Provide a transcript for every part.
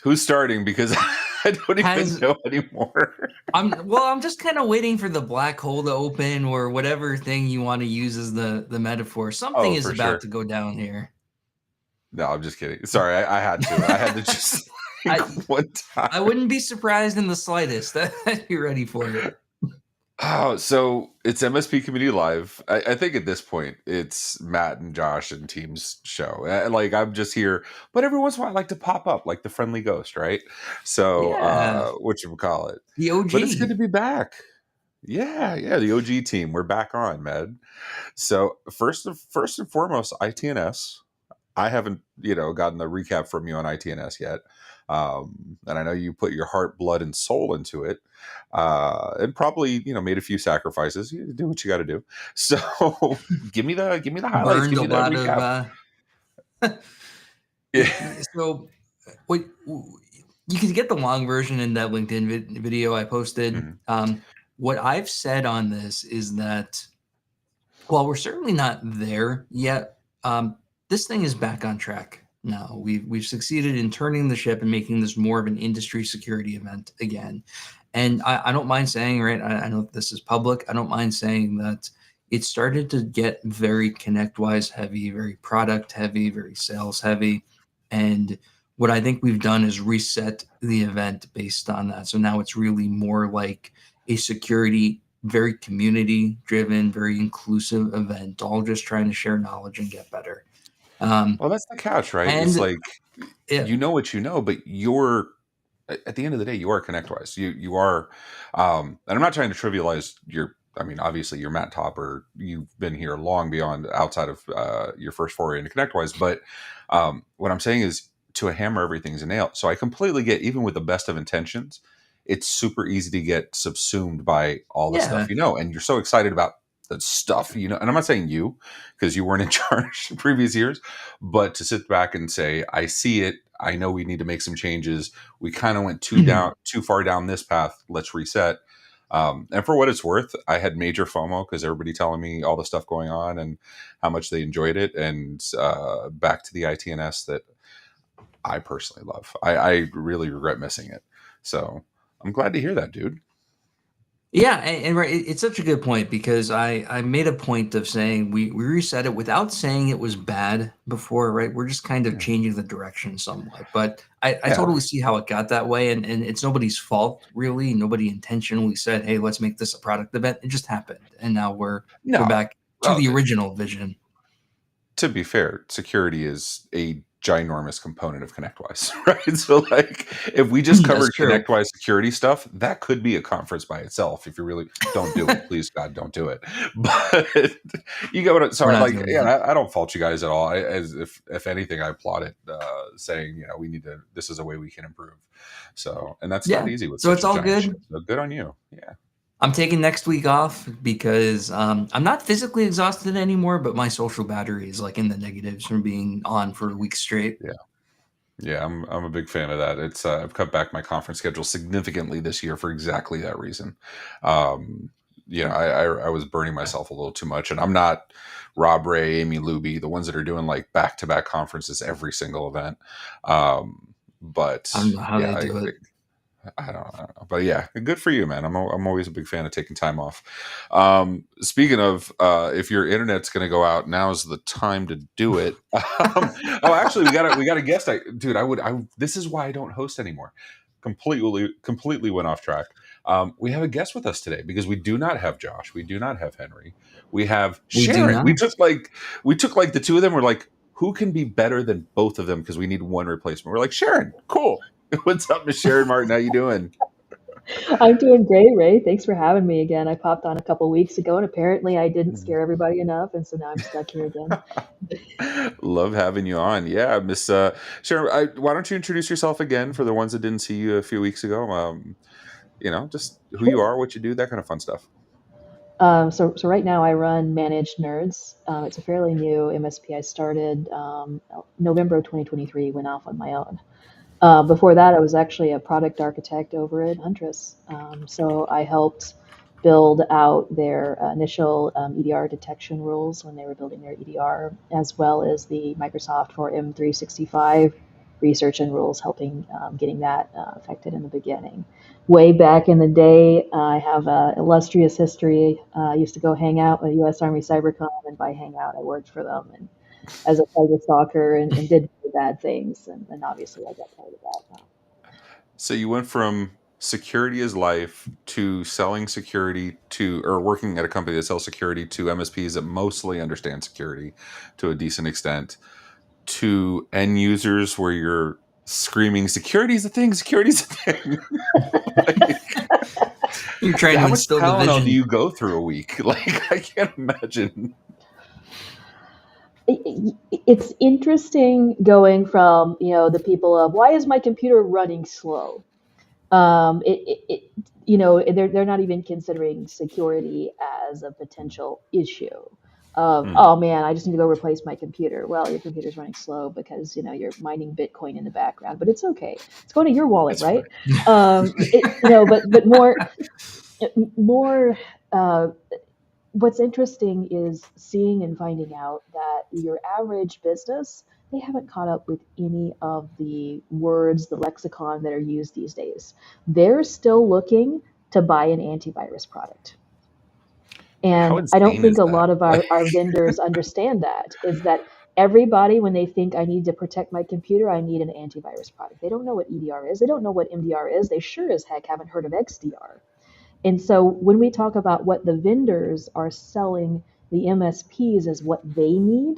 Who's starting? Because I don't even Has know anymore. I'm just kind of waiting for the black hole to open or whatever thing you want to use as the metaphor. Something Oh, is for about sure. to go down here. No, I'm just kidding. Sorry, I had to. I had to just think I one I time. wouldn't be surprised in the slightest that you're ready for it. Oh, so it's MSP Community Live. I think at this point it's Matt and Josh and team's show. Like I'm just here, but every once in a while I like to pop up like the friendly ghost, right? So Yeah, what you call it. the But it's good OG. to be back. Yeah, the OG team. We're back on, man. So first and foremost, ITNS. I haven't, gotten the recap from you on ITNS yet. And I know you put your heart, blood, and soul into it, and probably, made a few sacrifices. You do what you got to do. So, give me the highlights. Burned Give a me the lot of recap. Yeah. so what you can get the long version in that LinkedIn video I posted. Mhm. What I've said on this is that while we're certainly not there yet, this thing is back on track now. We've succeeded in turning the ship and making this more of an industry security event again. And I don't mind saying, right, I know this is public. I don't mind saying that it started to get very ConnectWise heavy, very product heavy, very sales heavy. And what I think we've done is reset the event based on that. So now it's really more like a security, very community driven, very inclusive event, all just trying to share knowledge and get better. Um, Well, that's the catch, right? It's and like it, you know what you know, but you're at the end of the day, you are ConnectWise. You are, and I'm not trying to trivialize your. I mean, obviously, you're Matt Topper. You've been here long beyond outside of your first foray into ConnectWise. But what I'm saying is, to a hammer, everything's a nail. So I completely get, even with the best of intentions, it's super easy to get subsumed by all the stuff yeah, and you're so excited about the stuff. And I'm not saying you, because you weren't in charge in previous years, but to sit back and say, I see it. I know we need to make some changes. We kind of went too far down this path. Let's reset. And for what it's worth, I had major FOMO because everybody telling me all the stuff going on and how much they enjoyed it. And back to the ITNS that I personally love. I really regret missing it. So I'm glad to hear that, dude. yeah, and right, it's such a good point because I made a point of saying we reset it without saying it was bad before, right? We're just kind of Yeah. changing the direction somewhat, but I Yeah. totally see how it got that way, and it's nobody's fault really. Nobody intentionally said, "Hey, let's make this a product event." It just happened, and now we're No. back to Well, the original vision. to be fair, security is a ginormous component of ConnectWise, right? So, like, if we just That's covered true. ConnectWise security stuff, that could be a conference by itself. If you really don't do it, please God, don't do it. But you get what? We're So, not like, doing yeah, that. I don't fault you guys at all. As if anything, I applaud it, saying we need to. This is a way we can improve. So, and that's not Yeah, easy with so such it's a all giant good. ship. So, good on you. Yeah. I'm taking next week off because I'm not physically exhausted anymore, but my social battery is like in the negatives from being on for a week straight. Yeah. Yeah, I'm a big fan of that. It's I've cut back my conference schedule significantly this year for exactly that reason. Um, I was burning myself a little too much, and I'm not Rob Ray, Amy Luby, the ones that are doing like back to back conferences every single event. But I don't know how yeah, they do it. I don't know, but yeah, good for you, man. I'm always a big fan of taking time off. Speaking of, if your internet's going to go out, now's the time to do it. Oh, actually, we got a guest. Dude, this is why I don't host anymore. Completely went off track. We have a guest with us today because we do not have Josh, we do not have Henry, we have We do Sharon. not. We took like the two of them. We're like, who can be better than both of them? Because we need one replacement. We're like, Sharon, cool. What's up, Miss Sharon Martin? How you doing? I'm doing great, Ray. Thanks for having me again. I popped on a couple weeks ago, and apparently I didn't scare everybody enough, and so now I'm stuck here again. Love having you on. Yeah, Miss Sharon. Why don't you introduce yourself again for the ones that didn't see you a few weeks ago? Just who you Sure. are, what you do, that kind of fun stuff. So right now I run Managed Nerds. It's a fairly new MSP. I started November of 2023, went off on my own. Before that, I was actually a product architect over at Huntress. So I helped build out their initial EDR detection rules when they were building their EDR, as well as the Microsoft for M365 research and rules, helping getting that affected in the beginning. Way back in the day, I have an illustrious history. I used to go hang out with U.S. Army Cybercom, and by hang out, I worked for them and as a cyber stalker and did bad things, and obviously I got tired of that now. So you went from security is life to selling security to, or working at a company that sells security, to MSPs that mostly understand security to a decent extent, to end users where you're screaming, security is a thing, security is a thing. You're trying How to much instill the Tylenol vision. do you go through a week? Like, I can't imagine. It's interesting going from, the people of, why is my computer running slow? They're not even considering security as a potential issue of, oh man, I just need to go replace my computer. Well, your computer's running slow because, you're mining Bitcoin in the background, but it's okay. It's going to your wallet, That's right? right. But more, what's interesting is seeing and finding out that your average business, they haven't caught up with any of the words, the lexicon that are used these days. They're still looking to buy an antivirus product. How And I don't insane think is a that? lot of our vendors understand that, is that everybody, when they think I need to protect my computer, I need an antivirus product. They don't know what EDR is. They don't know what MDR is. They sure as heck haven't heard of XDR. And so when we talk about what the vendors are selling the MSPs as what they need,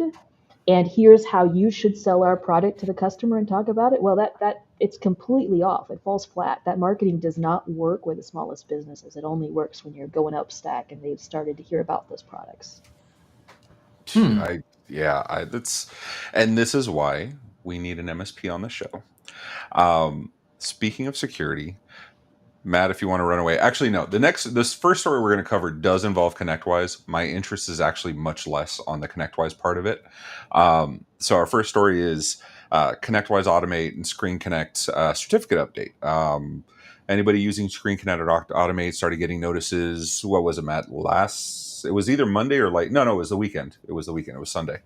and here's how you should sell our product to the customer and talk about it, well, that it's completely off. It falls flat. That marketing does not work with the smallest businesses. It only works when you're going up stack and they've started to hear about those products. And this is why we need an MSP on the show. Speaking of security, Matt, if you want to run away. Actually, no. This first story we're going to cover does involve ConnectWise. My interest is actually much less on the ConnectWise part of it. So our first story is ConnectWise Automate and ScreenConnect certificate update. Anybody using ScreenConnect or Automate started getting notices. What was it, Matt? It was either Monday or no, it was the weekend. It was Sunday.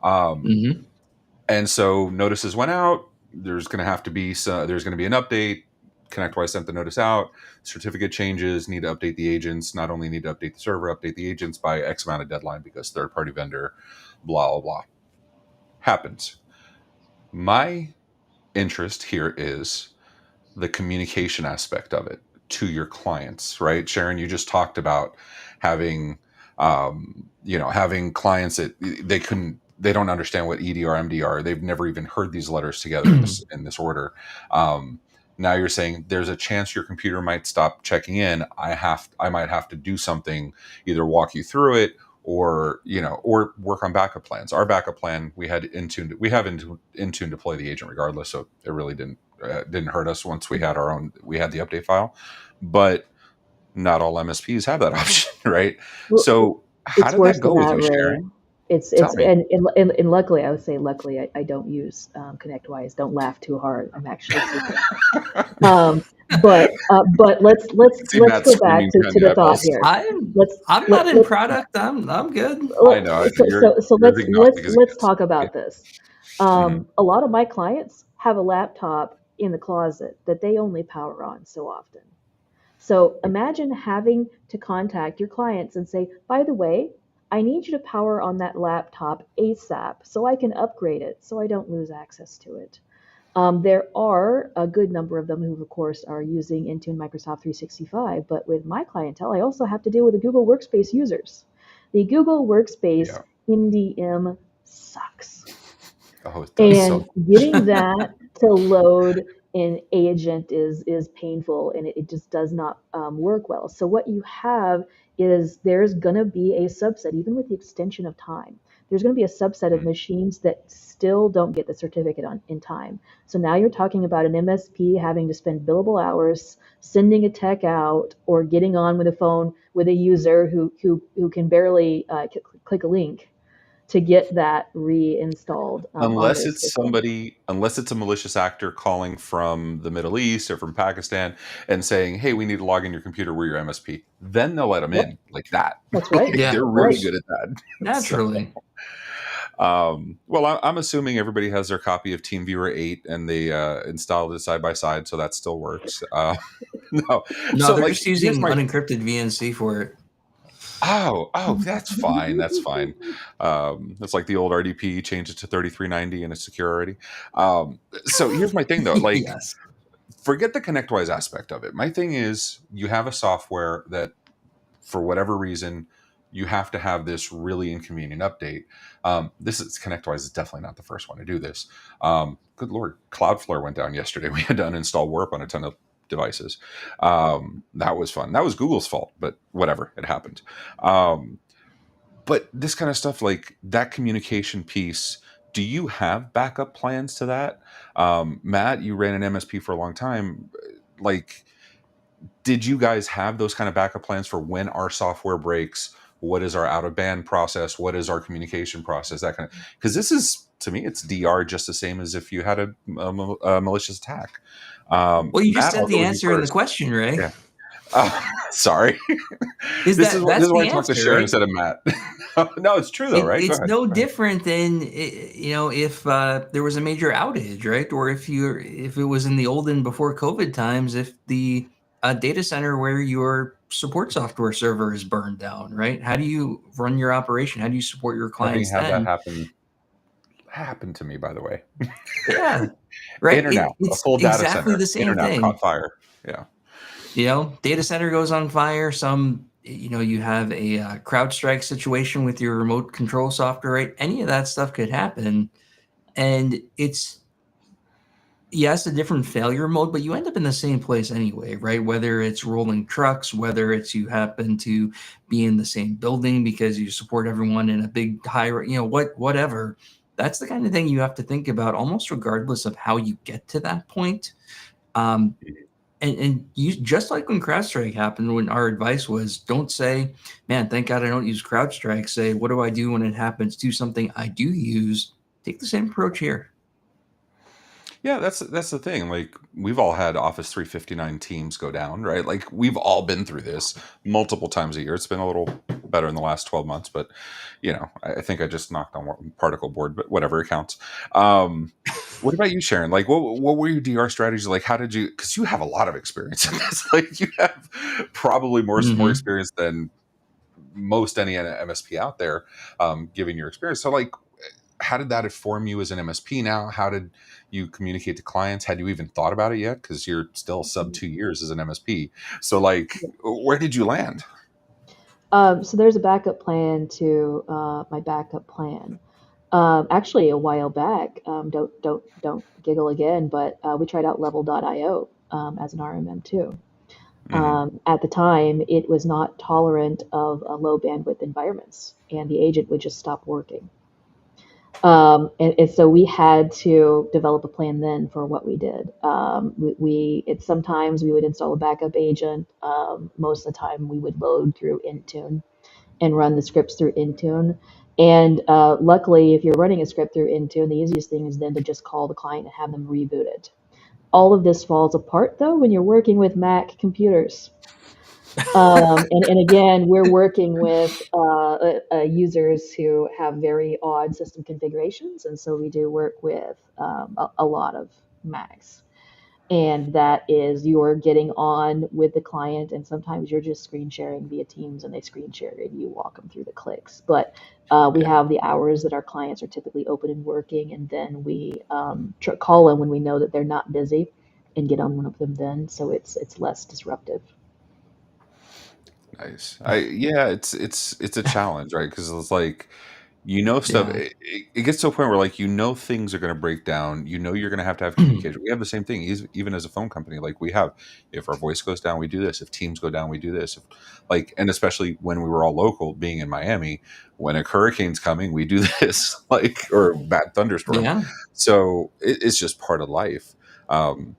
And so notices went out. There's going to be an update. ConnectWise sent the notice out. Certificate changes, need to update the agents. Not only need to update the server, update the agents by X amount of deadline because third-party vendor, blah, blah, blah. Happens. My interest here is the communication aspect of it to your clients, right? Sharon, you just talked about having clients that they don't understand what EDR, MDR. They've never even heard these letters together in this order. Now you're saying there's a chance your computer might stop checking in. I might have to do something, either walk you through it or work on backup plans. Our backup plan, we have Intune deploy the agent regardless. So it really didn't hurt us once we had the update file, but not all MSPs have that option, right? Well, so how did that go with you, Sharon? And luckily, I would say luckily, I don't use ConnectWise. Don't laugh too hard. I'm actually but let's go back to the thought here. I'm not in product. I'm good. I know. So let's talk about this. A lot of my clients have a laptop in the closet that they only power on so often. So imagine having to contact your clients and say, by the way, I need you to power on that laptop ASAP so I can upgrade it so I don't lose access to it. There are a good number of them who, of course, are using Intune Microsoft 365, but with my clientele, I also have to deal with the Google Workspace users. The Google Workspace MDM sucks. Oh, it does. Getting that to load an agent is painful, and it just does not work well. So what you have is there's going to be a subset, even with the extension of time, there's going to be a subset of machines that still don't get the certificate in time. So now you're talking about an MSP having to spend billable hours sending a tech out or getting on with a phone with a user who can barely click a link to get that reinstalled. Unless it's a malicious actor calling from the Middle East or from Pakistan and saying, hey, we need to log in your computer, we're your MSP. Then they'll let them in like that. That's right. They're really good at that. Naturally. Well, I'm assuming everybody has their copy of TeamViewer 8 and they installed it side by side, so that still works. No, No, so they're like just here's using my unencrypted VNC for it. oh, that's fine. That's fine. It's like the old RDP, change it to 3390 and it's secure already. So here's my thing though, like Yes. forget the ConnectWise aspect of it. My thing is you have a software that for whatever reason you have to have this really inconvenient update. This is ConnectWise is definitely not the first one to do this. Good Lord, Cloudflare went down yesterday. We had to uninstall Warp on a ton of devices. That was fun. That was Google's fault, but whatever, it happened. But this kind of stuff, like that communication piece, do you have backup plans to that? Matt, you ran an MSP for a long time. Like, did you guys have those kind of backup plans for when our software breaks? What is our out of band process? What is our communication process? That kind of, because this is, to me, it's DR just the same as if you had a malicious attack. Well, you just Matt, said I'll go the with you answer in the first. question, Ray. Yeah. Sorry. Is This is that this that's is why I the talk to answer, Sharon right? instead of Matt. No, it's true though, right? Go It's ahead. no Go ahead. different than if there was a major outage, right? Or if it was in the olden before COVID times, if the data center where your support software server is burned down, right? How do you run your operation? How do you support your Having clients had that then? happen to me, by the way. Yeah, right. In or out, a It's full data exactly center, the in same or out, thing. caught fire. Yeah. Data center goes on fire. You have a CrowdStrike situation with your remote control software, right? Any of that stuff could happen. And it's, yes, a different failure mode, but you end up in the same place anyway, right? Whether it's rolling trucks, whether it's you happen to be in the same building because you support everyone in a big whatever. That's the kind of thing you have to think about almost regardless of how you get to that point. Um, and you, just like when CrowdStrike happened, when our advice was don't say, man, thank God I don't use CrowdStrike. Say, what do I do when it happens to something I do use? Take the same approach here. Yeah, that's the thing. Like we've all had Office 359 teams go down, right? Like we've all been through this multiple times a year. It's been a little better in the last 12 months, but I think I just knocked on one particle board, but whatever, it counts. What about you, Sharon? Like what were your DR strategies? Like how did you, because you have a lot of experience in this. Like you have probably more Hmm. experience than most any MSP out there, given your experience. So like how did that inform you as an MSP now? How did you communicate to clients? Had you even thought about it yet? Because you're still sub 2 years as an MSP. So, like, where did you land? So there's a backup plan to my backup plan. Actually, a while back, don't giggle again, but we tried out Level.io as an RMM too. Hmm. At the time, it was not tolerant of low bandwidth environments, and the agent would just stop working. And so we had to develop a plan then for what we did. It's sometimes we would install a backup agent. Most of the time, we would load through Intune and run the scripts through Intune. And luckily, if you're running a script through Intune, the easiest thing is then to just call the client and have them reboot it. All of this falls apart though when you're working with Mac computers. And again, we're working with users who have very odd system configurations, and so we do work with a lot of Macs. And that is you're getting on with the client, and sometimes you're just screen sharing via Teams, and they screen share and you walk them through the clicks. But we Yeah, have the hours that our clients are typically open and working, and then we call them when we know that they're not busy, and get on one of them then, so it's less disruptive. nice. Yeah, it's a challenge, right? Because it's like stuff. Yeah. It gets to a point where like things are going to break down. You're going to have communication. We have the same thing, even as a phone company. Like we have, if our voice goes down, we do this. If Teams go down, we do this. And especially when we were all local, being in Miami, when a hurricane's coming, we do this. Like or a bad thunderstorm. Yeah. So it's just part of life. Um,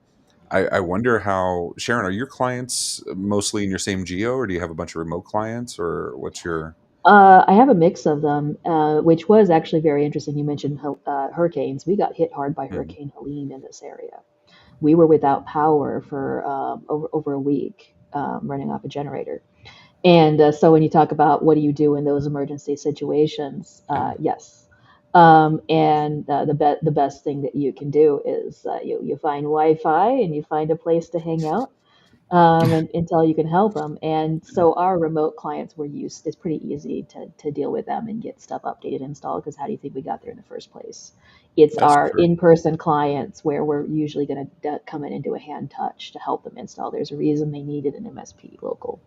I wonder how, Sharon, are your clients mostly in your same geo, or do you have a bunch of remote clients, or what's your? I have a mix of them, which was actually very interesting. You mentioned hurricanes. We got hit hard by Mhm. Hurricane Helene in this area. We were without power for over a week, running off a generator. And so when you talk about what do you do in those emergency situations, Yeah. yes. And the best thing that you can do is you find Wi-Fi and you find a place to hang out, and until you can help them. And so our remote clients were used. It's pretty easy to deal with them and get stuff updated, installed. Because how do you think we got there in the first place? It's That's our true. in-person clients where we're usually going to come in and do a hand touch to help them install. There's a reason they needed an MSP local.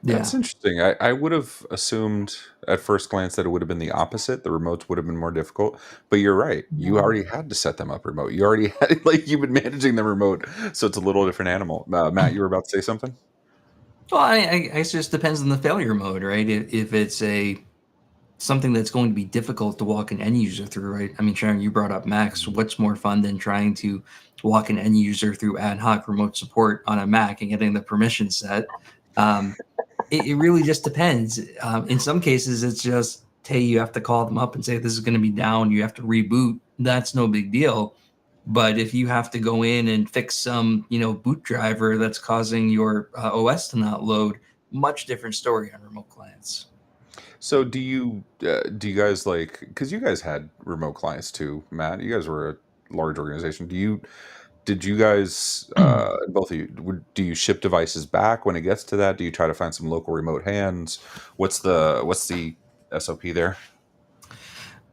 That's Yeah. interesting. I would have assumed at first glance that it would have been the opposite. The remotes would have been more difficult. But you're right. You No. already had to set them up remote. You already had, like, you've been managing them remote. So it's a little different animal. Matt, you were about to say something? Well, I guess it just depends on the failure mode, right? If it's something that's going to be difficult to walk an end user through, right? I mean, Sharon, you brought up Macs. What's more fun than trying to walk an end user through ad hoc remote support on a Mac and getting the permission set? It really just depends. In some cases, it's just, hey, you have to call them up and say, this is going to be down. You have to reboot. That's no big deal. But if you have to go in and fix some, boot driver that's causing your OS to not load, much different story on remote clients. So do you guys like, because you guys had remote clients too, Matt? You guys were a large organization. Did you guys, both of you, do you ship devices back when it gets to that? Do you try to find some local remote hands? What's the SOP there,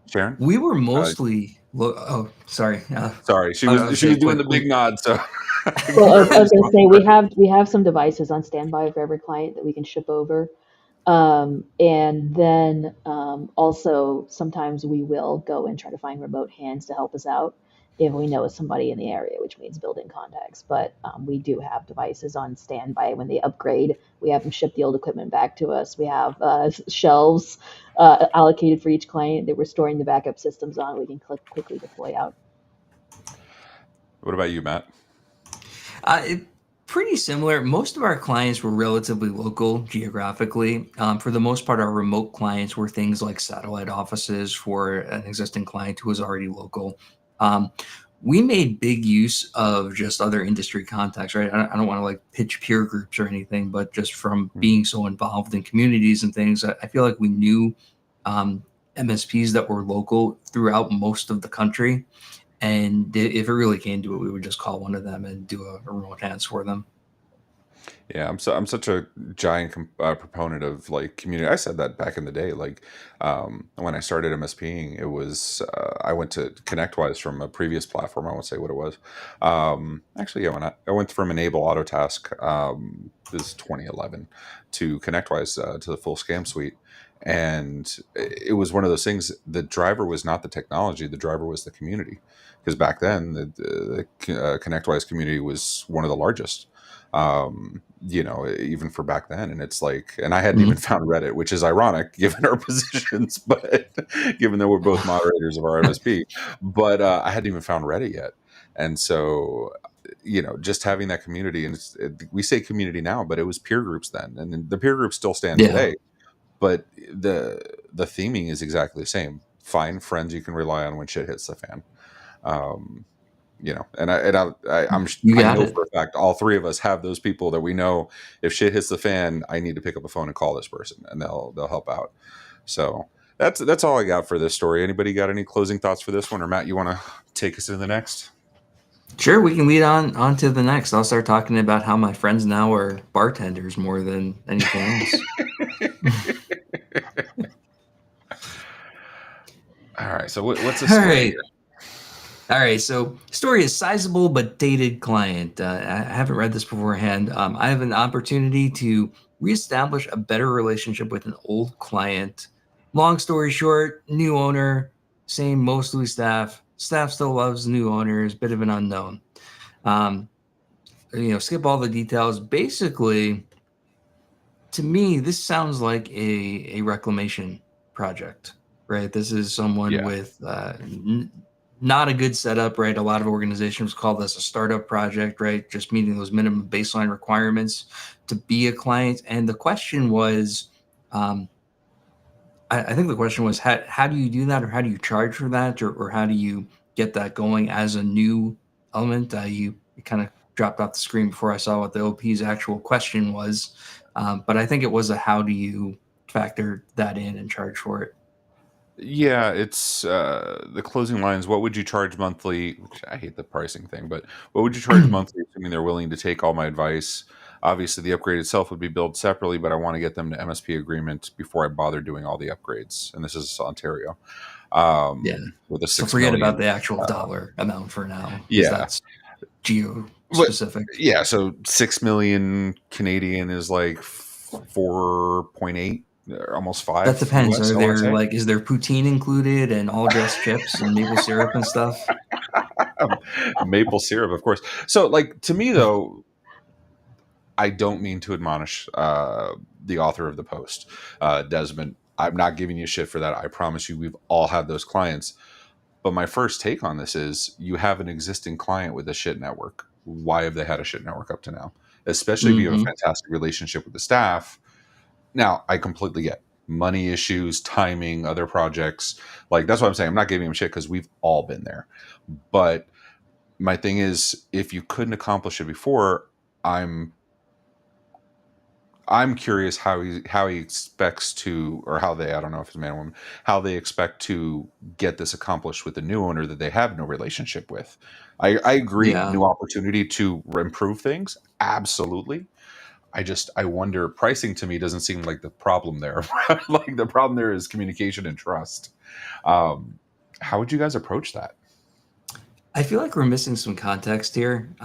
Sharon? We were Uh, mostly, oh, sorry. Sorry, she I was would she say was doing the quickly. big nod. So Well, go ahead I and was going to respond. say we have some devices on standby for every client that we can ship over. And then also sometimes we will go and try to find remote hands to help us out if we know somebody in the area, which means building contacts. But we do have devices on standby when they upgrade. We have them ship the old equipment back to us. We have shelves allocated for each client that we're storing the backup systems on. We can quickly deploy out. What about you, Matt? Pretty similar. Most of our clients were relatively local geographically. For the most part, our remote clients were things like satellite offices for an existing client who was already local. Um, we made big use of just other industry contacts, right? I don't want to like pitch peer groups or anything, but just from Mm. being so involved in communities and things, I feel like we knew um, MSPs that were local throughout most of the country. And if it really came to it, we would just call one of them and do a remote hands for them. Yeah, I'm such a giant proponent of like community. I said that back in the day. Like when I started MSPing, it was I went to ConnectWise from a previous platform. I won't say what it was. Actually, yeah, I went from Enable Autotask, this is 2011, to ConnectWise, to the full scam suite. And it was one of those things. The driver was not the technology. The driver was the community. Because back then, the ConnectWise community was one of the largest. Even for back then. And it's like, and I hadn't even Mhm. found Reddit, which is ironic given our positions, but given that we're both moderators of our MSP, but I hadn't even found Reddit yet. And so, just having that community, and we say community now, but it was peer groups then, and the peer groups still stand Yeah. today. But the theming is exactly the same. Find friends you can rely on when shit hits the fan. Um, You I got know it. for a fact all three of us have those people that we know, if shit hits the fan, I need to pick up a phone and call this person, and they'll help out. So that's all I got for this story. Anybody got any closing thoughts for this one, or Matt, you want to take us to the next? Sure, we can lead on to the next. I'll start talking about how my friends now are bartenders more than anything else. All right. So what's the All story right. here? All right. So, story is sizable but dated client. I haven't read this beforehand. I have an opportunity to reestablish a better relationship with an old client. Long story short, new owner, same mostly staff. Staff still loves new owners, bit of an unknown. Um, skip all the details. Basically, to me, this sounds like a reclamation project, right? This is someone Yeah. with not a good setup, right? A lot of organizations call this a startup project, right? Just meeting those minimum baseline requirements to be a client. And the question was, um, I think the question was, how do you do that, or how do you charge for that, or how do you get that going as a new element? You kind of dropped off the screen before I saw what the OP's actual question was, but I think it was a how do you factor that in and charge for it. Yeah, it's the closing lines. What would you charge monthly? I hate the pricing thing, but what would you charge monthly, assuming they're willing to take all my advice? Obviously, the upgrade itself would be billed separately, but I want to get them to MSP agreement before I bother doing all the upgrades. And this is Ontario, Yeah. with a So 6 forget about million. the actual dollar amount for now, because Yeah, that's geo but specific. yeah, so 6 million Canadian is like 4.8, almost That 5 depends. US. Are I want to there say. like, is there poutine included and all dressed chips and maple syrup and stuff? Maple syrup, of course. So, like, to me though, I don't mean to admonish the author of the post, Desmond. I'm not giving you shit for that. I promise you, we've all had those clients. But my first take on this is, you have an existing client with a shit network. Why have they had a shit network up to now? Especially if you have a Mm-hmm. fantastic relationship with the staff. Now, I completely get money issues, timing, other projects. Like, that's what I'm saying. I'm not giving them shit because we've all been there. But my thing is, if you couldn't accomplish it before, I'm I'm curious how he expects to, or how they, I don't know if it's a man or woman, how they expect to get this accomplished with the new owner that they have no relationship with. I agree, Yeah. new opportunity to improve things, absolutely. I wonder, pricing to me doesn't seem like the problem there. Like, the problem there is communication and trust. Um, how would you guys approach that I feel like we're missing some context here.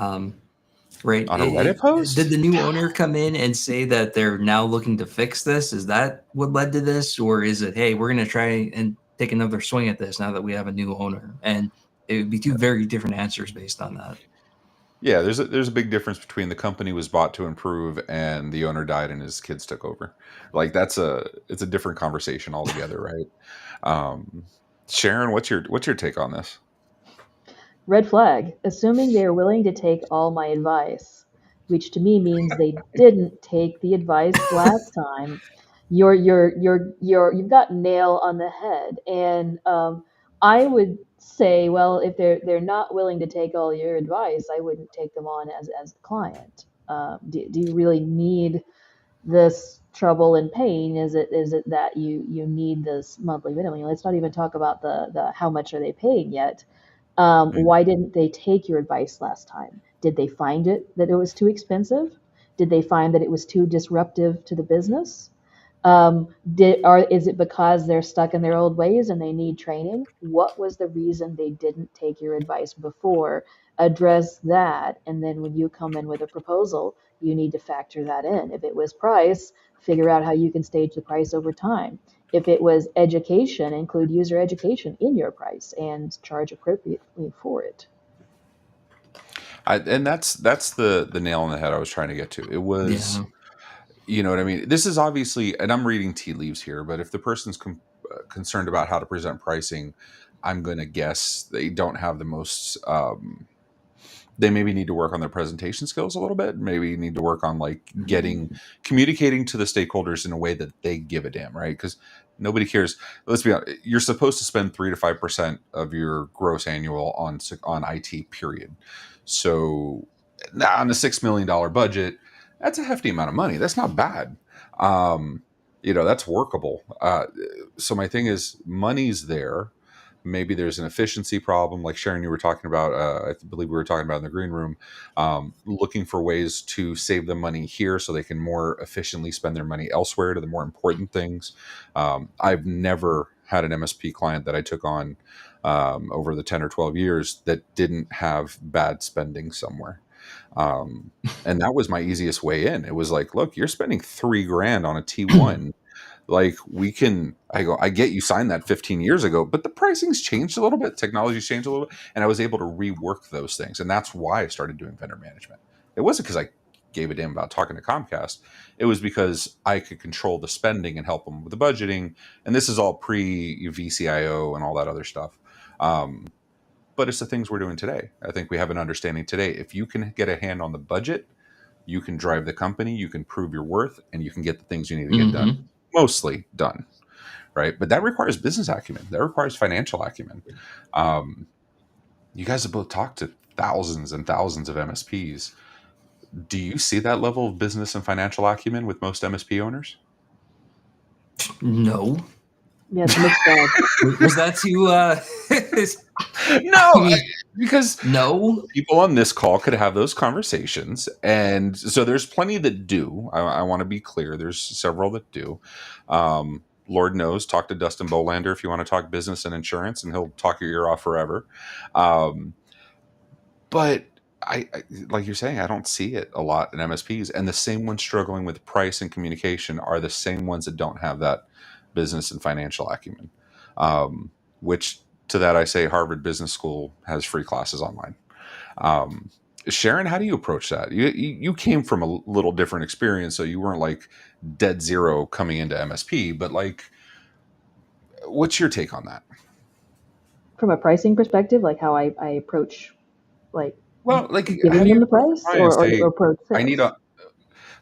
Right. on a Reddit Did post? the new owner come in and say that they're now looking to fix this? Is that what led to this? Or is it, hey, we're going to try and take another swing at this now that we have a new owner? And it would be two very different answers based on that. Yeah, there's a big difference between the company was bought to improve and the owner died and his kids took over. Like, it's a different conversation altogether, right? Um, Sharon, what's your take on this? Red flag, assuming they are willing to take all my advice, which to me means they didn't take the advice last time. You've got nail on the head. And I would say, well, if they're not willing to take all your advice, I wouldn't take them on as a client. Do you really need this trouble and pain? Is it that you need this monthly minimum? Let's not even talk about the how much are they paying yet. Mm. Why didn't they take your advice last time? Did they find that it was too expensive? Did they find that it was too disruptive to the business? Is it because they're stuck in their old ways and they need training? What was the reason they didn't take your advice before? Address that, and then when you come in with a proposal, you need to factor that in. If it was price, figure out how you can stage the price over time. If it was education, include user education in your price and charge appropriately for it. And that's the nail on the head I was trying to get to. It was, Yeah. you know what I mean? This is obviously, and I'm reading tea leaves here, but if the person's concerned about how to present pricing, I'm going to guess they don't have the most. They maybe need to work on their presentation skills a little bit. Maybe need to work on, like, communicating to the stakeholders in a way that they give a damn, right? Because nobody cares. Let's be honest. You're supposed to spend 3 to 5% of your gross annual on IT. Period. So, now on a $6 million budget, that's a hefty amount of money. That's not bad. Um, that's workable. So my thing is, money's there. Maybe there's an efficiency problem, like Sharon, you were talking about. I believe we were talking about in the green room, looking for ways to save them money here so they can more efficiently spend their money elsewhere to the more important things. I've never had an MSP client that I took on over the 10 or 12 years that didn't have bad spending somewhere. And that was my easiest way in. It was like, look, you're spending $3 grand on a T1. Like, I get you signed that 15 years ago, but the pricing's changed a little bit. Technology's changed a little bit. And I was able to rework those things. And that's why I started doing vendor management. It wasn't because I gave a damn about talking to Comcast. It was because I could control the spending and help them with the budgeting. And this is all pre VCIO and all that other stuff. But it's the things we're doing today. I think we have an understanding today. If you can get a hand on the budget, you can drive the company, you can prove your worth, and you can get the things you need to get done, Mm-hmm. mostly done, right? But that requires business acumen. That requires financial acumen. Um, you guys have both talked to thousands and thousands of MSPs. Do you see that level of business and financial acumen with most MSP owners? No. Yeah, it's a mixed bag. Was that too? No, I mean, because no. people on this call could have those conversations, and so there's plenty that do. I want to be clear. There's several that do. Lord knows, talk to Dustin Bolander if you want to talk business and insurance, and he'll talk your ear off forever. But I, like you're saying, I don't see it a lot in MSPs, and the same ones struggling with price and communication are the same ones that don't have that business and financial acumen. Which to that I say, Harvard Business School has free classes online. Um, Sharon, how do you approach that? You came from a little different experience, so you weren't like dead zero coming into MSP, but like, what's your take on that? From a pricing perspective, like how I approach like Well, like, how giving do you them the approach a price client and or say, approach I need sales. a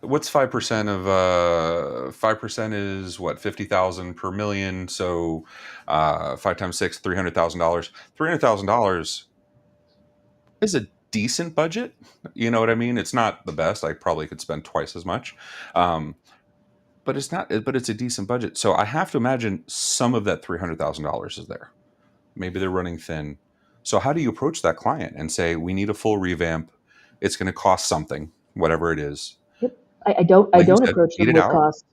what's 5% of 5% is what, 50,000 per million, so 5 times 6, $300,000. $300,000 is a decent budget. You know what I mean? It's not the best. I probably could spend twice as much. Um, but it's not, but it's a decent budget. So I have to imagine some of that $300,000 is there. Maybe they're running thin. So how do you approach that client and say, we need a full revamp? It's going to cost something, whatever it is. Yep. I Like you don't said, approach beat them it with out. cost.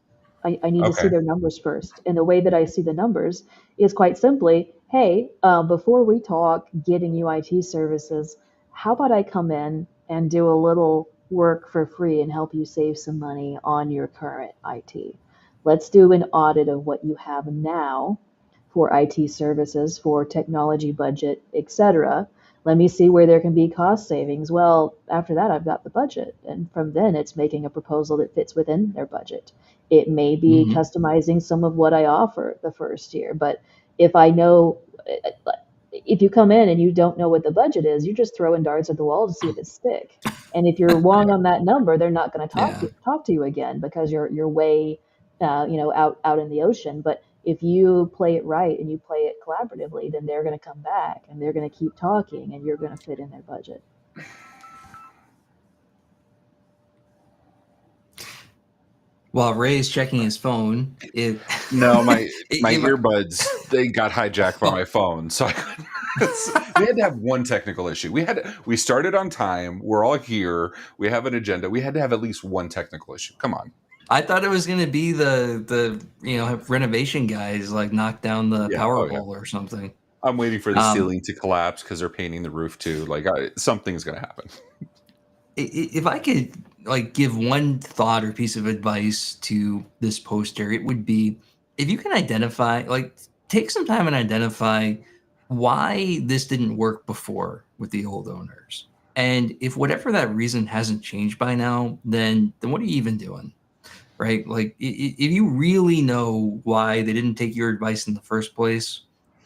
I need to see Okay. their numbers first. And the way that I see the numbers is quite simply, hey, before we talk getting you IT services, how about I come in and do a little work for free and help you save some money on your current IT? Let's do an audit of what you have now for IT services, for technology budget, etc. Let me see where there can be cost savings. Well, after that, I've got the budget. And from then, it's making a proposal that fits within their budget. It may be Mhm. customizing some of what I offer the first year. But if I know, if you come in and you don't know what the budget is, you're just throwing darts at the wall to see if it stick. And if you're wrong on that number, they're not going to Yeah. talk to you again because you're way, out in the ocean. But if you play it right and you play it collaboratively, then they're going to come back and they're going to keep talking and you're going to fit in their budget. While Ray's checking his phone, No, my if earbuds, they got hijacked by oh, my phone, so I couldn't. We had to have one technical issue. We started on time. We're all here. We have an agenda. We had to have at least one technical issue. Come on. I thought it was going to be the renovation guys like knock down the Yeah. power Oh yeah. pole or something. I'm waiting for the Um, ceiling to collapse because they're painting the roof too. Like something's gonna happen. if I could like give one thought or piece of advice to this poster, it would be if you can identify, like, take some time and identify why this didn't work before with the old owners. And if whatever that reason hasn't changed by now, then what are you even doing? Right? Like, if you really know why they didn't take your advice in the first place,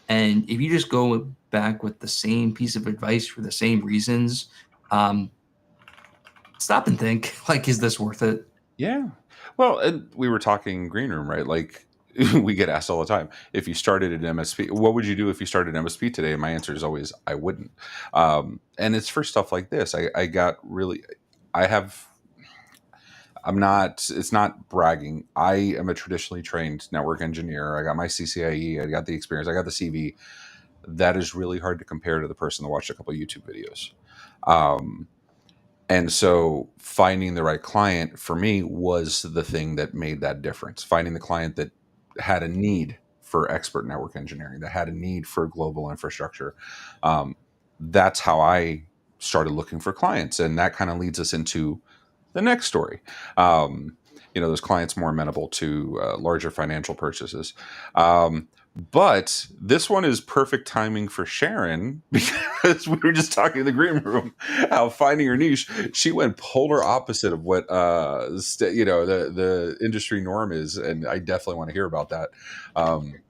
and if you just go back with the same piece of advice for the same reasons, um, stop and think, like, is this worth it? Yeah. Well, and we were talking green room, right? Like we get asked all the time, if you started an MSP, what would you do if you started an MSP today? And my answer is always, I wouldn't. And it's for stuff like this. I got really, I have, I'm not, it's not bragging. I am a traditionally trained network engineer. I got my CCIE, I got the experience, I got the CV. That is really hard to compare to the person that watched a couple of YouTube videos. Um, And so finding the right client for me was the thing that made that difference. Finding the client that had a need for expert network engineering, that had a need for global infrastructure. Um, that's how I started looking for clients. And that kind of leads us into the next story. Those clients more amenable to larger financial purchases. But this one is perfect timing for Sharon because we were just talking in the green room how finding her niche, she went polar opposite of what the industry norm is, and I definitely want to hear about that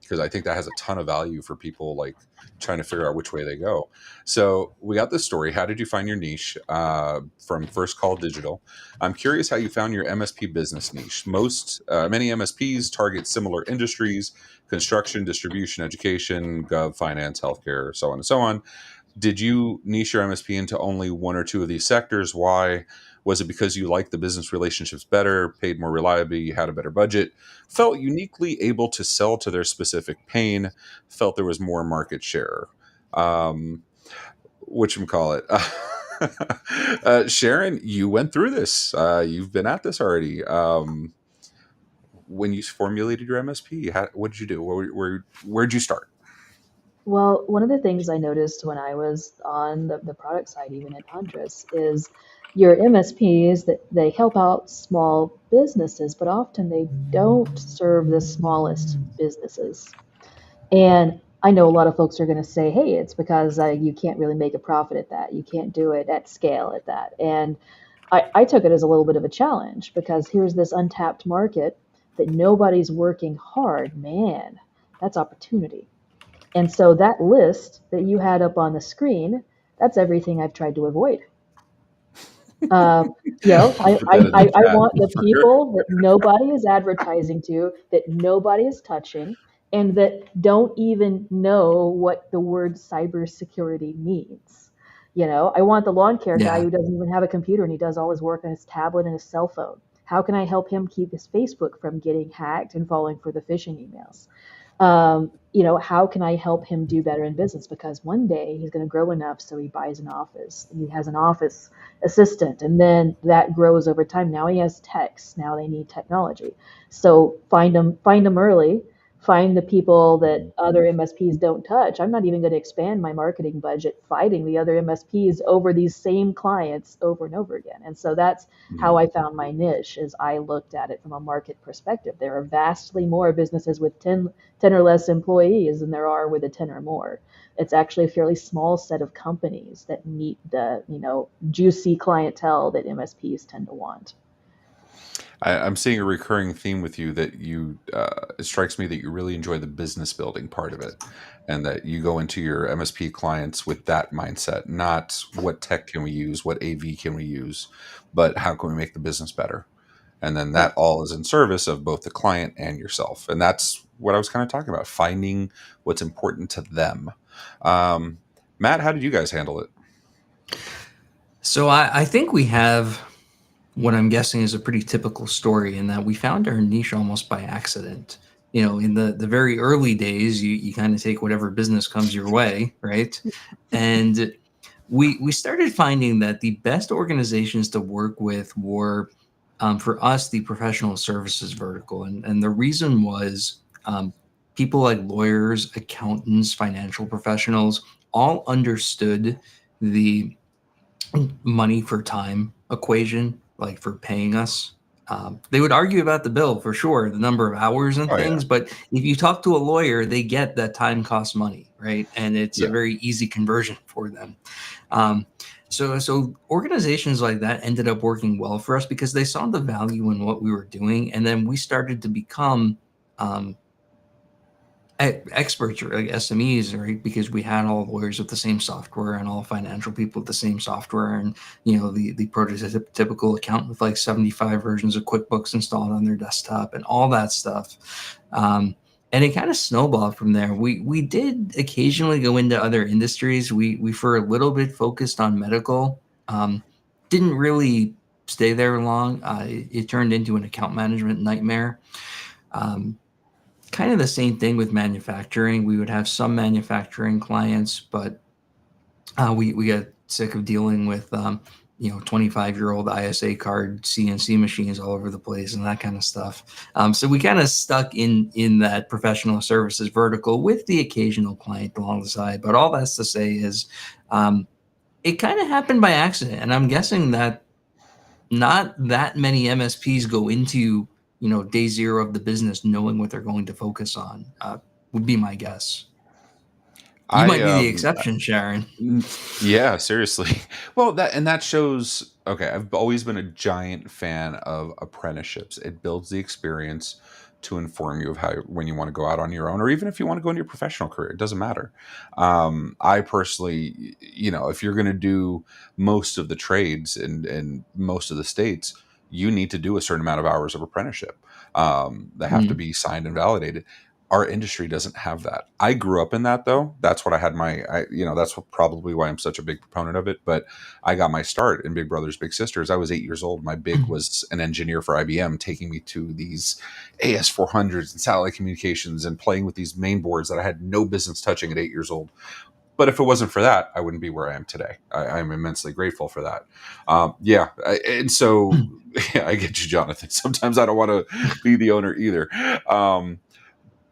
because I think that has a ton of value for people like trying to figure out which way they go. So we got this story. How did you find your niche from First Call Digital? I'm curious how you found your MSP business niche. Many MSPs target similar industries: construction, distribution, education, gov, finance, healthcare, so on and so on. Did you niche your MSP into only one or two of these sectors? Why? Was it because you liked the business relationships better, paid more reliably, you had a better budget, felt uniquely able to sell to their specific pain, felt there was more market share? Um, whatchamacallit? Sharon, you went through this. You've been at this already. When you formulated your MSP, what did you do? Where'd you start? Well, one of the things I noticed when I was on the product side, even at Andres, is your MSPs that they help out small businesses, but often they don't serve the smallest businesses. And I know a lot of folks are going to say, hey, it's because you can't really make a profit at that. You can't do it at scale at that. And I took it as a little bit of a challenge because here's this untapped market that nobody's working hard. Man, that's opportunity. And so that list that you had up on the screen, that's everything I've tried to avoid. Um, I'll put that in the I chat want the for sure. people that nobody is advertising to, that nobody is touching, and that don't even know what the word cybersecurity means. I want the lawn care guy Yeah. who doesn't even have a computer and he does all his work on his tablet and his cell phone. How can I help him keep his Facebook from getting hacked and falling for the phishing emails? How can I help him do better in business? Because one day he's going to grow enough so he buys an office and he has an office assistant, and then that grows over time. Now he has techs. Now they need technology. So find them early. Find the people that other MSPs don't touch. I'm not even going to expand my marketing budget fighting the other MSPs over these same clients over and over again. And so that's how I Mm. found my niche. Is I looked at it from a market perspective. There are vastly more businesses with 10 or less employees than there are with a 10 or more. It's actually a fairly small set of companies that meet the, juicy clientele that MSPs tend to want. I'm seeing a recurring theme with you that it strikes me that you really enjoy the business building part of it, and that you go into your MSP clients with that mindset, not what tech can we use, what AV can we use, but how can we make the business better? And then Right. that all is in service of both the client and yourself. And that's what I was kind of talking about, finding what's important to them. Um, Matt, how did you guys handle it? So I think we have what I'm guessing is a pretty typical story in that we found our niche almost by accident. In the very early days, you kind of take whatever business comes your way, right? And we started finding that the best organizations to work with were, for us, the professional services vertical. And the reason was people like lawyers, accountants, financial professionals all understood the money for time equation, like for paying us. They would argue about the bill for sure, the number of hours and Oh yeah, things. But if you talk to a lawyer, they get that time costs money, right? And it's a yeah. very easy conversion for them. Um, so organizations like that ended up working well for us because they saw the value in what we were doing, and then we started to become um, experts, or like SMEs, right? Because we had all lawyers with the same software and all financial people with the same software, and the prototypical accountant with like 75 versions of QuickBooks installed on their desktop and all that stuff. And it kind of snowballed from there. We did occasionally go into other industries. We for a little bit focused on medical. Didn't really stay there long. It turned into an account management nightmare. Um, Kind of the same thing with manufacturing. We would have some manufacturing clients, but we got sick of dealing with 25-year-old ISA card CNC machines all over the place and that kind of stuff. So we kind of stuck in that professional services vertical with the occasional client along the side. But all that's to say is, it kind of happened by accident, and I'm guessing that not that many MSPs go into day zero of the business knowing what they're going to focus on. Would be my guess. You I might be the exception, Sharon. Yeah, seriously. Well, that shows. Okay, I've always been a giant fan of apprenticeships. It builds the experience to inform you of how when you want to go out on your own, or even if you want to go into your professional career. It doesn't matter. I personally, if you're going to do most of the trades in most of the states, you need to do a certain amount of hours of apprenticeship. They have to Mm. be signed and validated. our industry doesn't have that. I grew up in that though. That's what I had that's probably why I'm such a big proponent of it. But I got my start in Big Brothers Big Sisters. I was 8 years old. My big was an engineer for IBM, taking me to these AS400s and satellite communications and playing with these main boards that I had no business touching at 8 years old. But if it wasn't for that, I wouldn't be where I am today. I'm immensely grateful for that. And so yeah, I get you, Jonathan. Sometimes I don't want to be the owner either.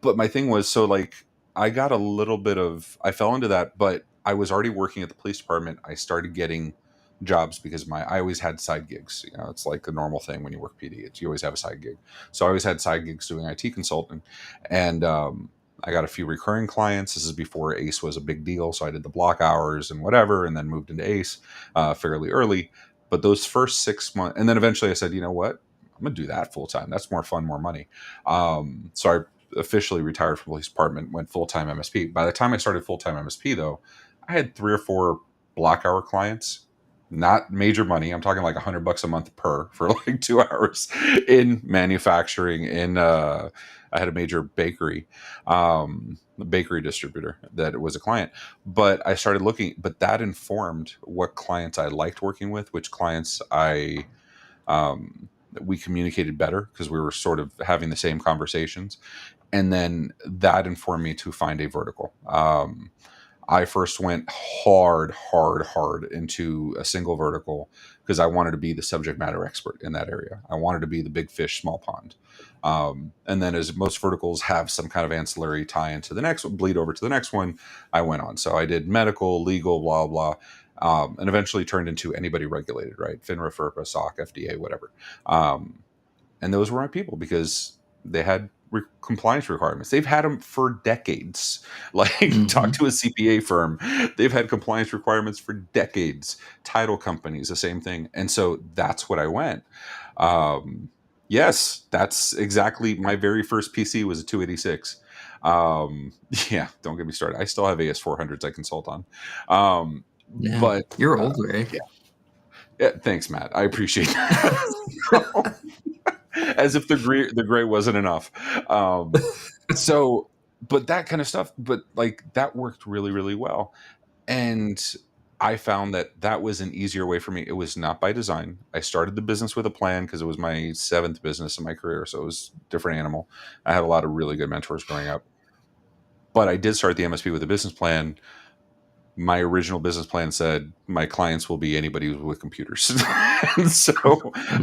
But my thing was, so like, I got a little bit of, I fell into that, but I was already working at the police department. I started getting jobs because I always had side gigs. It's like the normal thing when you work PD. You always have a side gig. So I always had side gigs doing IT consulting, and I got a few recurring clients. This is before ACE was a big deal, so I did the block hours and whatever, and then moved into ACE fairly early. But those first 6 months, and then eventually I said, you know what, I'm gonna do that full time. That's more fun, more money. So I officially retired from the police department, went full-time MSP. By the time I started full-time MSP though, I had 3 or 4 block hour clients, not major money. I'm talking like $100 a month for like 2 hours in manufacturing. I had a major bakery distributor that was a client, but I started looking, but that informed what clients I liked working with, which clients we communicated better because we were sort of having the same conversations. And then that informed me to find a vertical. I first went hard into a single vertical because I wanted to be the subject matter expert in that area. I wanted to be the big fish, small pond. And then, as most verticals have some kind of ancillary tie into the next one, bleed over to the next one, I went on. So I did medical, legal, blah, blah. And eventually turned into anybody regulated, right? FINRA, FERPA, SOC, FDA, whatever. And those were my people because they had compliance requirements. They've had them for decades. Like, talk to a CPA firm. They've had compliance requirements for decades. Title companies, the same thing. And so that's what I went. Yes, that's exactly my very first PC was a 286. Yeah, don't get me started. I still have AS400s I consult on. Yeah, But you're old, Ray. yeah, thanks, Matt. I appreciate that. As if the gray wasn't enough. But that kind of stuff, but like that worked really, really well. And I found that was an easier way for me. It was not by design. I started the business with a plan because it was my 7th business in my career. So it was a different animal. I had a lot of really good mentors growing up. But I did start the MSP with a business plan. My original business plan said my clients will be anybody with computers. And so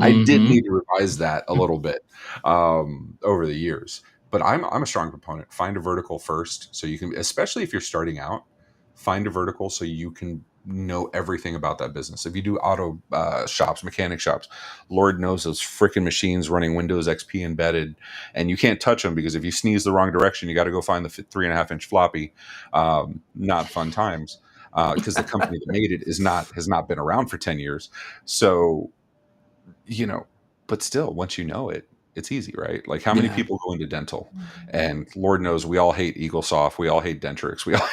I did need to revise that a little bit over the years. But I'm a strong proponent. Find a vertical first so you can, especially if you're starting out, find a vertical so you can know everything about that business. If you do auto shops, mechanic shops, Lord knows those freaking machines running Windows XP embedded, and you can't touch them because if you sneeze the wrong direction, you got to go find the 3.5-inch floppy. Not fun times. Because the company that made it has not been around for 10 years. So, but still, once you know it, it's easy, right? Like how many people go into dental, and Lord knows we all hate EagleSoft. We all hate Dentrix. We all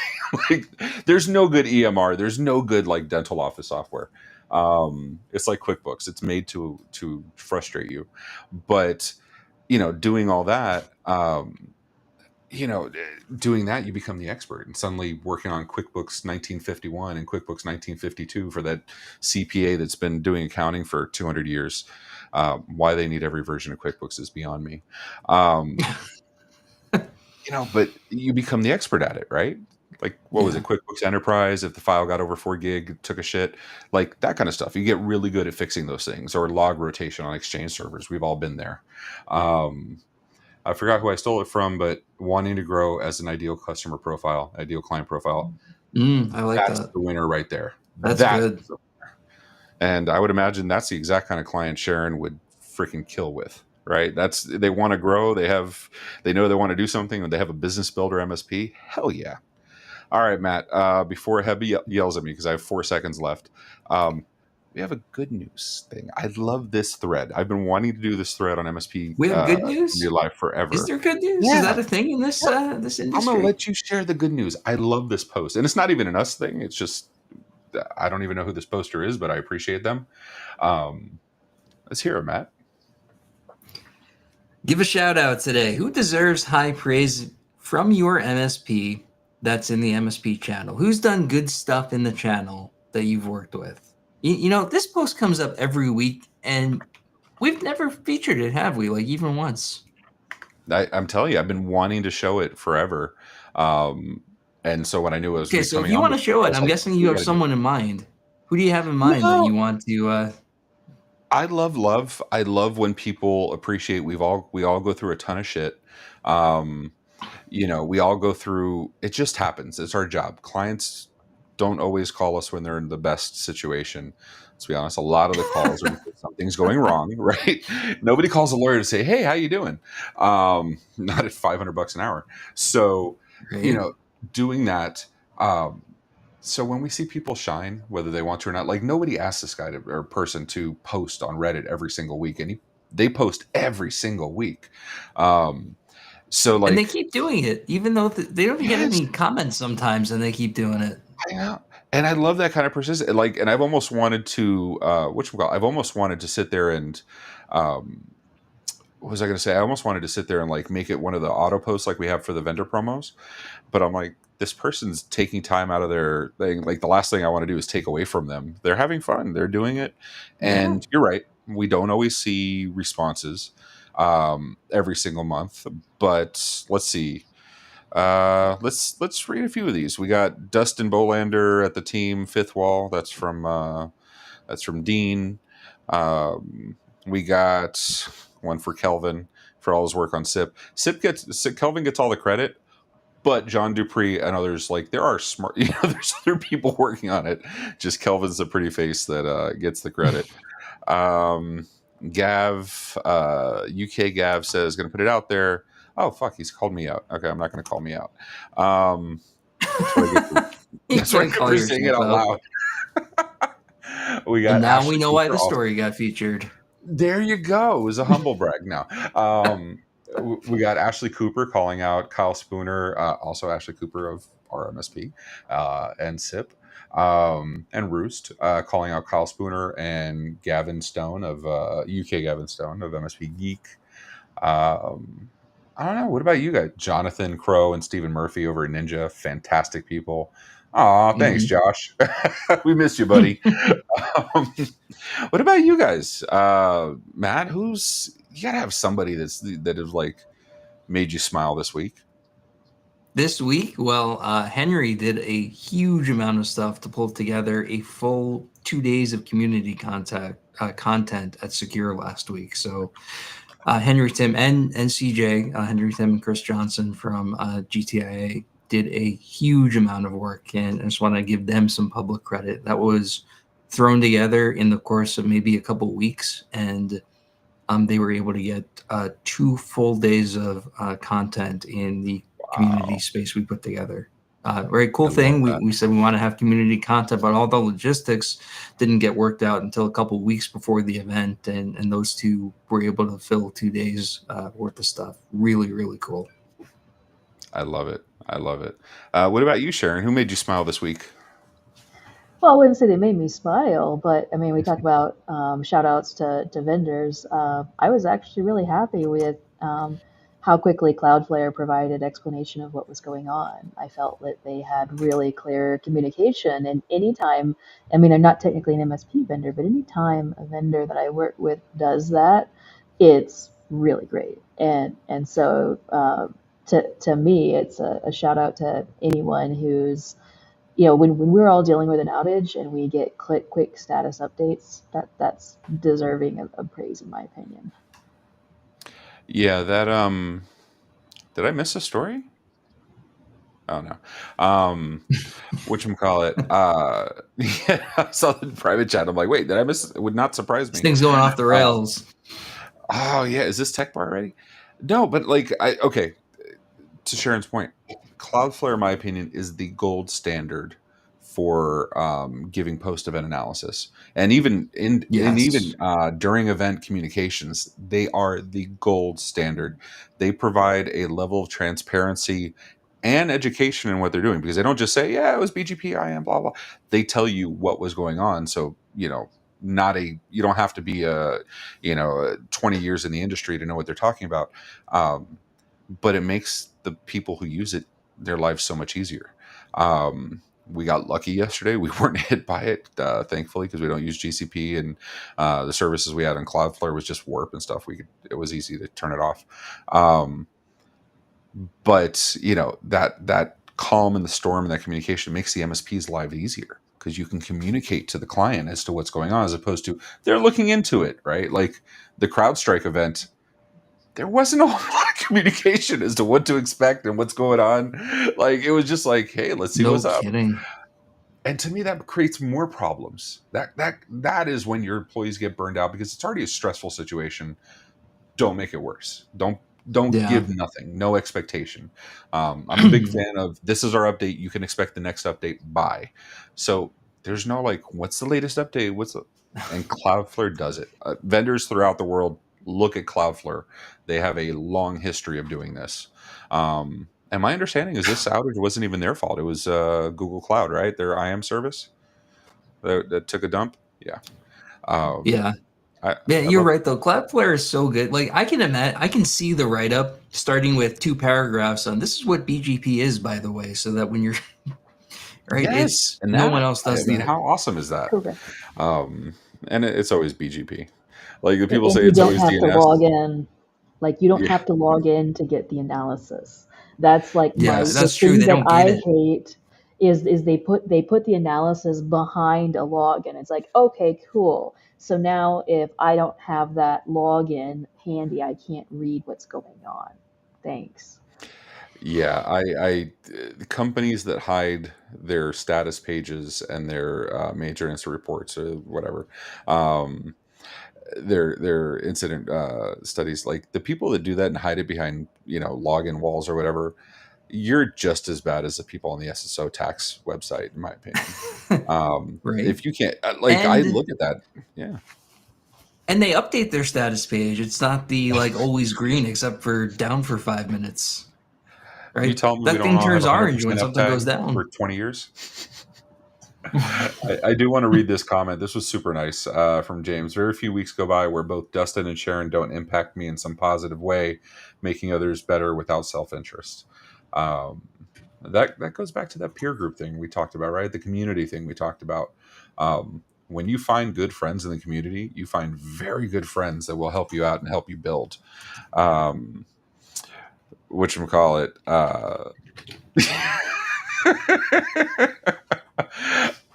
there's no good EMR. There's no good like dental office software. It's like QuickBooks. It's made to frustrate you. But, doing all that, doing that, you become the expert, and suddenly working on QuickBooks 1951 and QuickBooks 1952 for that CPA that's been doing accounting for 200 years. Why they need every version of QuickBooks is beyond me. But you become the expert at it, right? Like, what was it? QuickBooks Enterprise, if the file got over 4 gig, it took a shit, like that kind of stuff. You get really good at fixing those things, or log rotation on Exchange servers. We've all been there. I forgot who I stole it from, but wanting to grow as an ideal customer profile, ideal client profile. I like that's that. The winner right there. That's good. And I would imagine that's the exact kind of client Sharon would freaking kill with, right? They want to grow. They know they want to do something, and they have a business builder MSP. Hell yeah. All right, Matt, before Hebby yells at me, because I have 4 seconds left, we have a good news thing. I love this thread. I've been wanting to do this thread on MSP. We have good news? Your life forever. Is there good news? Yeah. Is that a thing in this this industry? I'm going to let you share the good news. I love this post. And it's not even an us thing. It's just, I don't even know who this poster is, but I appreciate them. Let's hear it, Matt. Give a shout out today. Who deserves high praise from your MSP that's in the MSP channel, who's done good stuff in the channel that you've worked with? You know, this post comes up every week, and we've never featured it, have we? Like, even once. I'm telling you, I've been wanting to show it forever. And so when I knew it was Okay, so if coming you on, want to show I it, was I'm like, guessing we you have gotta do it. someone in mind. Who do you have in mind that No, you want to? I love. I love when people appreciate. We all go through a ton of shit. Um, we all go through. It just happens. It's our job. Clients don't always call us when they're in the best situation. Let's be honest. A lot of the calls are because something's going wrong, right? Nobody calls a lawyer to say, "Hey, how you doing?" Not at $500 an hour. So, you Right? know, doing that. Um, so when we see people shine, whether they want to or not, like nobody asks this guy or person to post on Reddit every single week, and they post every single week. Um, so And they like, keep doing it, even though they don't get yes, any comments sometimes, and they keep doing it. I know. And I love that kind of persistence. Like, and I've almost wanted to, I've almost wanted to sit there and, um, what was I going to say? I almost wanted to sit there and like make it one of the auto posts like we have for the vendor promos. But I'm like, this person's taking time out of their thing. Like, the last thing I want to do is take away from them. They're having fun. They're doing it. Yeah. And you're right. We don't always see responses every single month. But let's see. Let's read a few of these. We got Dustin Bolander at the team fifth wall. That's from Dean. We got one for Kelvin for all his work on SIP. Kelvin gets all the credit, but John Dupree and others, like, there are smart. There's other people working on it. Just Kelvin's the pretty face that gets the credit. Gav, UK Gav says, going to put it out there. Oh fuck, he's called me out. Okay, I'm not going to call me out. That's what I get. You That's what I can't get call for saying it yourself out out. loud. We got And now Ashley we know why Cooper the also. story got featured. There you go. It was a humble brag now. We got Ashley Cooper calling out Kyle Spooner, also Ashley Cooper of our MSP and SIP, and Roost, calling out Kyle Spooner and Gavin Stone of UK Gavin Stone of MSP Geek. I don't know. What about you guys? Jonathan Crow and Stephen Murphy over at Ninja. Fantastic people. Aw, thanks, Josh. We missed you, buddy. um, what about you guys? Matt, you gotta have somebody that has like made you smile this week. This week, well, Henry did a huge amount of stuff to pull together a full 2 days of community content at Secure last week. So Henry, Tim, and CJ, Henry, Tim, and Chris Johnson from GTIA did a huge amount of work, and I just want to give them some public credit. That was thrown together in the course of maybe a couple weeks, and they were able to get 2 full days of content in the community space we put together. Very cool thing. We said we want to have community content, but all the logistics didn't get worked out until a couple of weeks before the event, and those two were able to fill 2 days worth of stuff. Really, really cool. I love it. What about you, Sharon? Who made you smile this week? Well, I wouldn't say they made me smile, but I mean, we talk about shout outs to vendors. I was actually really happy with how quickly Cloudflare provided explanation of what was going on. I felt that they had really clear communication. And anytime, I mean, I'm not technically an MSP vendor, but anytime a vendor that I work with does that, it's really great. And so to me, it's a shout out to anyone who's when we're all dealing with an outage and we get quick status updates, that's deserving of praise in my opinion. Yeah, that did I miss a story? Oh no. Whatchamacallit? Yeah, I saw the private chat. I'm like, wait, did I miss it? Would not surprise me. This thing's going off the rails. Oh yeah, is this tech bar ready? No, but like okay. To Sharon's point, Cloudflare, in my opinion, is the gold standard for giving post-event analysis, and even during event communications, they are the gold standard. They provide a level of transparency and education in what they're doing, because they don't just say, "Yeah, it was BGP, IAM, blah blah." They tell you what was going on, so you don't have to be 20 years in the industry to know what they're talking about. But it makes the people who use it, their lives so much easier. We got lucky yesterday. We weren't hit by it, thankfully, because we don't use GCP, and the services we had on Cloudflare was just warp and stuff. It was easy to turn it off. But that calm in the storm and that communication makes the MSP's life easier, because you can communicate to the client as to what's going on, as opposed to they're looking into it, right? Like the CrowdStrike event, there wasn't a whole lot of communication as to what to expect and what's going on. Like, it was just like, hey, let's see what's up. And to me, that creates more problems. That is when your employees get burned out, because it's already a stressful situation. Don't make it worse. Don't give nothing, no expectation. I'm a big fan of, this is our update, you can expect the next update by. So there's no like, what's the latest update? And Cloudflare does it. Vendors throughout the world look at Cloudflare. They have a long history of doing this. And my understanding is this outage wasn't even their fault. It was Google Cloud, right? Their IAM service that took a dump. Yeah. You're right though. Cloudflare is so good. Like, I can see the write up starting with 2 paragraphs on this is what BGP is, by the way, so that when you're right, yes, and no one else does. I mean, how awesome is that? Okay. And it's always BGP. Like, the people say it's always DNS. You don't have to log in. Like, you don't have to log in to get the analysis. That's like that's true. They don't get it. Hate is they put the analysis behind a login. It's like, okay, cool. So now if I don't have that login handy, I can't read what's going on. Thanks. Yeah, I companies that hide their status pages and their major incident reports or whatever, their incident studies, like the people that do that and hide it behind login walls or whatever, you're just as bad as the people on the SSO tax website, in my opinion. Right. If you can't, I look at that, yeah. And they update their status page. It's not the like always green, except for down for 5 minutes. Right? You tell me that thing turns orange when something goes down for 20 years. I do want to read this comment. This was super nice from James. Very few weeks go by where both Dustin and Sharon don't impact me in some positive way, making others better without self-interest. That goes back to that peer group thing we talked about, right? The community thing we talked about. When you find good friends in the community, you find very good friends that will help you out and help you build. Whatchamacallit?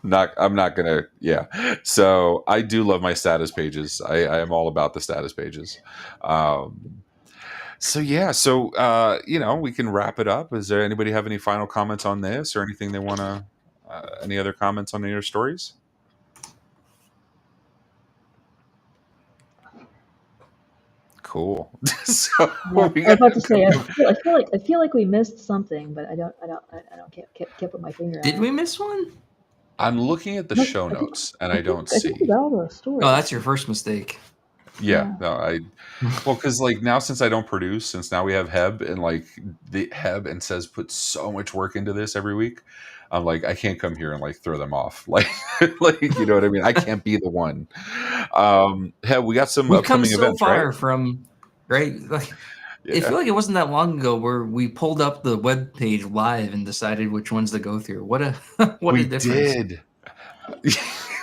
I'm not gonna. Yeah. So I do love my status pages. I am all about the status pages. So we can wrap it up. Is there anybody have any final comments on this or anything they want to? Any other comments on any other stories? Cool. So I was about to say, I feel like we missed something, but I can't put my finger on it. Did we miss one? I'm looking at the show notes and I don't see. Oh, that's your first mistake. Yeah. No, because like now, since I don't produce, since now we have Heb, and like the Heb and Says put so much work into this every week, I'm like, I can't come here and like throw them off. Like you know what I mean? I can't be the one. Heb, we got some upcoming events, far right? From right. Like, I feel like it wasn't that long ago where we pulled up the web page live and decided which ones to go through. What a difference. We did.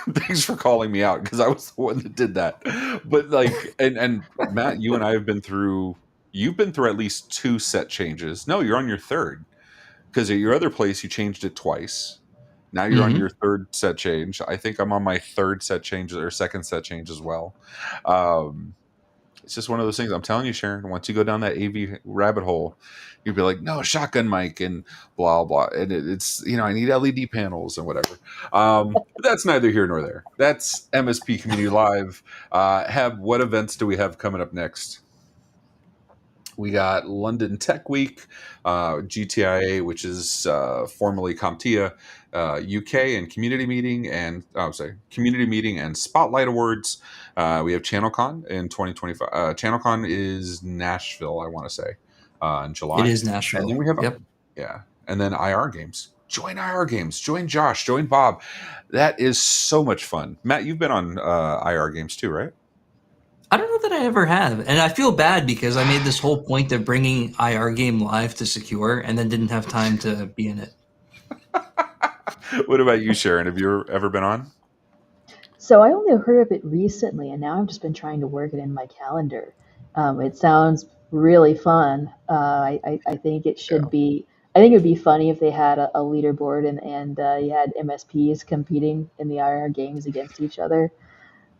Thanks for calling me out, because I was the one that did that. But like, and Matt, you and I have been through. You've been through at least 2 set changes. No, you're on your 3rd, because at your other place you changed it twice. Now you're on your 3rd set change. I think I'm on my 3rd set change or 2nd set change as well. It's just one of those things. I'm telling you, Sharon, once you go down that AV rabbit hole, you'll be like, no, shotgun mic and blah, blah. And it's, I need LED panels and whatever. But that's neither here nor there. That's MSP Community Live. Heb, what events do we have coming up next? We got London Tech Week, GTIA, which is formerly CompTIA, UK, and Community Meeting and Spotlight Awards. We have ChannelCon in 2025. ChannelCon is Nashville, I want to say, in July. It is Nashville. And then we have and then IR Games. Join IR Games. Join Josh. Join Bob. That is so much fun. Matt, you've been on IR Games too, right? I don't know that I ever have. And I feel bad because I made this whole point of bringing IR Game live to Secure and then didn't have time to be in it. What about you, Sharon? Have you ever been on? So I only heard of it recently, and now I've just been trying to work it in my calendar. It sounds really fun. I think it Yeah. should be. I think it would be funny if they had a leaderboard and you had MSPs competing in the IR games against each other.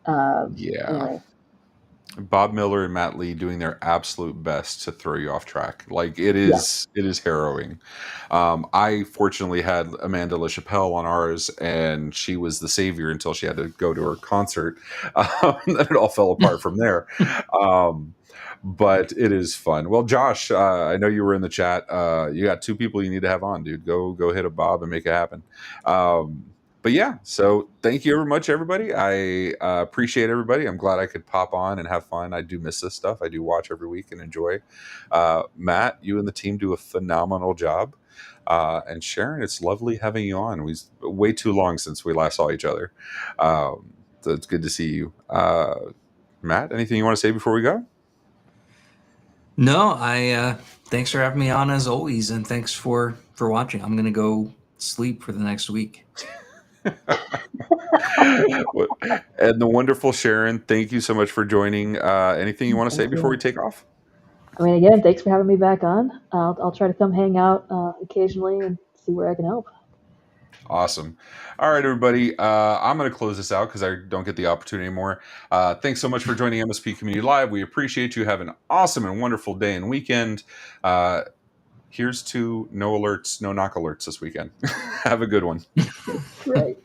Yeah. Anyway, Bob Miller and Matt Lee doing their absolute best to throw you off track. Like it yeah. is harrowing. I fortunately had Amanda LaChapelle on ours, and she was the savior until she had to go to her concert. Then it all fell apart from there. Um, but it is fun. Well, Josh, I know you were in the chat. You got 2 people you need to have on, dude. Go hit a Bob and make it happen. But yeah, so thank you very much, everybody. I appreciate everybody. I'm glad I could pop on and have fun. I do miss this stuff. I do watch every week and enjoy. Matt, you and the team do a phenomenal job. And Sharon, it's lovely having you on. We way too long since we last saw each other. So it's good to see you. Matt, anything you want to say before we go? No, thanks for having me on as always, and thanks for watching. I'm gonna go sleep for the next week. And the wonderful Sharon, thank you so much for joining. Anything you want to say Thank before we you. take off? I mean, again, thanks for having me back on. I'll try to come hang out occasionally and see where I can help. Awesome. All right, everybody. I'm going to close this out because I don't get the opportunity anymore. Thanks so much for joining MSP Community Live. We appreciate you. Have an awesome and wonderful day and weekend. Here's to no alerts, no knock alerts this weekend. Have a good one. Right.